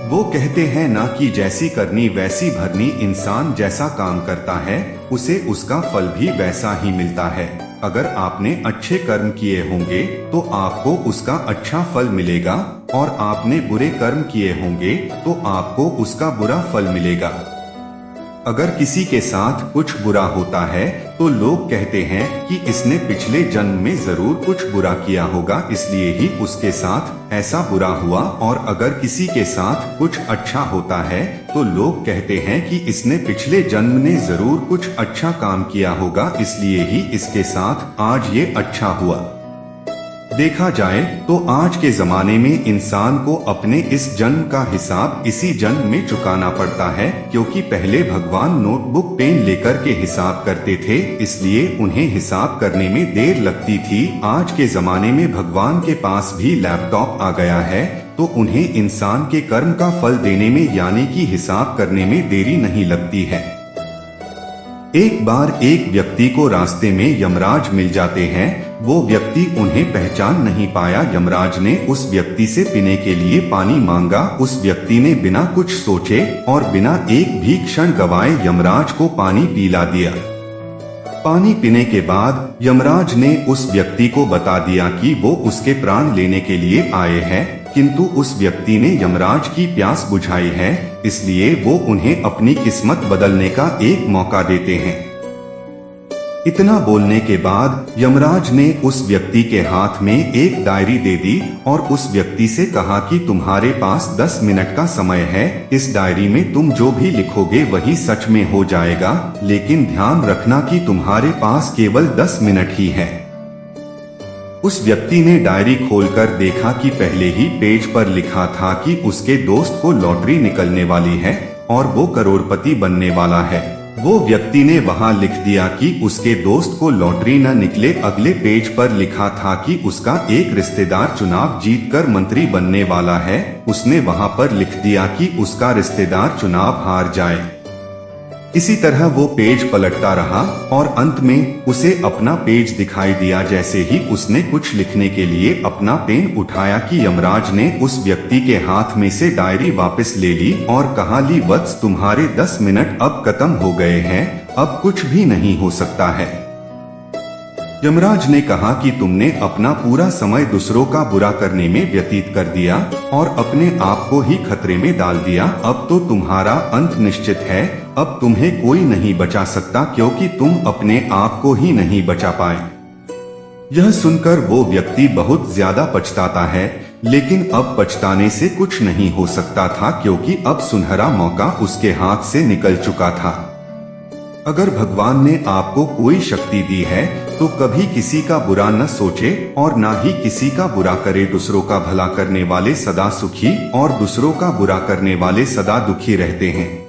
वो कहते हैं ना कि जैसी करनी वैसी भरनी। इंसान जैसा काम करता है उसे उसका फल भी वैसा ही मिलता है। अगर आपने अच्छे कर्म किए होंगे तो आपको उसका अच्छा फल मिलेगा, और आपने बुरे कर्म किए होंगे तो आपको उसका बुरा फल मिलेगा। अगर किसी के साथ कुछ बुरा होता है तो लोग कहते हैं कि इसने पिछले जन्म में जरूर कुछ बुरा किया होगा, इसलिए ही उसके साथ ऐसा बुरा हुआ। और अगर किसी के साथ कुछ अच्छा होता है तो लोग कहते हैं कि इसने पिछले जन्म में जरूर कुछ अच्छा काम किया होगा, इसलिए ही इसके साथ आज ये अच्छा हुआ। देखा जाए तो आज के जमाने में इंसान को अपने इस जन्म का हिसाब इसी जन्म में चुकाना पड़ता है, क्योंकि पहले भगवान नोटबुक पेन लेकर के हिसाब करते थे, इसलिए उन्हें हिसाब करने में देर लगती थी। आज के जमाने में भगवान के पास भी लैपटॉप आ गया है, तो उन्हें इंसान के कर्म का फल देने में यानी कि हिसाब करने में देरी नहीं लगती है। एक बार एक व्यक्ति को रास्ते में यमराज मिल जाते हैं। वो व्यक्ति उन्हें पहचान नहीं पाया। यमराज ने उस व्यक्ति से पीने के लिए पानी मांगा। उस व्यक्ति ने बिना कुछ सोचे और बिना एक भी क्षण गवाए यमराज को पानी पिला दिया। पानी पीने के बाद यमराज ने उस व्यक्ति को बता दिया कि वो उसके प्राण लेने के लिए आए हैं, किंतु उस व्यक्ति ने यमराज की प्यास बुझाई है, इसलिए वो उन्हें अपनी किस्मत बदलने का एक मौका देते हैं। इतना बोलने के बाद यमराज ने उस व्यक्ति के हाथ में एक डायरी दे दी और उस व्यक्ति से कहा कि तुम्हारे पास 10 मिनट का समय है। इस डायरी में तुम जो भी लिखोगे वही सच में हो जाएगा, लेकिन ध्यान रखना कि तुम्हारे पास केवल 10 मिनट ही है। उस व्यक्ति ने डायरी खोलकर देखा कि पहले ही पेज पर लिखा था कि उसके दोस्त को लॉटरी निकलने वाली है और वो करोड़पति बनने वाला है। वो व्यक्ति ने वहां लिख दिया कि उसके दोस्त को लॉटरी न निकले। अगले पेज पर लिखा था कि उसका एक रिश्तेदार चुनाव जीतकर मंत्री बनने वाला है। उसने वहां पर लिख दिया कि उसका रिश्तेदार चुनाव हार जाए। इसी तरह वो पेज पलटता रहा और अंत में उसे अपना पेज दिखाई दिया। जैसे ही उसने कुछ लिखने के लिए अपना पेन उठाया कि यमराज ने उस व्यक्ति के हाथ में से डायरी वापस ले ली और कहा, ली वत्स, तुम्हारे 10 मिनट अब खत्म हो गए हैं, अब कुछ भी नहीं हो सकता है। यमराज ने कहा कि तुमने अपना पूरा समय दूसरों का बुरा करने में व्यतीत कर दिया और अपने आप को ही खतरे में डाल दिया। अब तो तुम्हारा अंत निश्चित है। अब तुम्हें कोई नहीं बचा सकता, क्योंकि तुम अपने आप को ही नहीं बचा पाए। यह सुनकर वो व्यक्ति बहुत ज्यादा पछताता है, लेकिन अब पछताने से कुछ नहीं हो सकता था, क्योंकि अब सुनहरा मौका उसके हाथ से निकल चुका था। अगर भगवान ने आपको कोई शक्ति दी है तो कभी किसी का बुरा न सोचे और ना ही किसी का बुरा करे। दूसरों का भला करने वाले सदा सुखी और दूसरों का बुरा करने वाले सदा दुखी रहते हैं।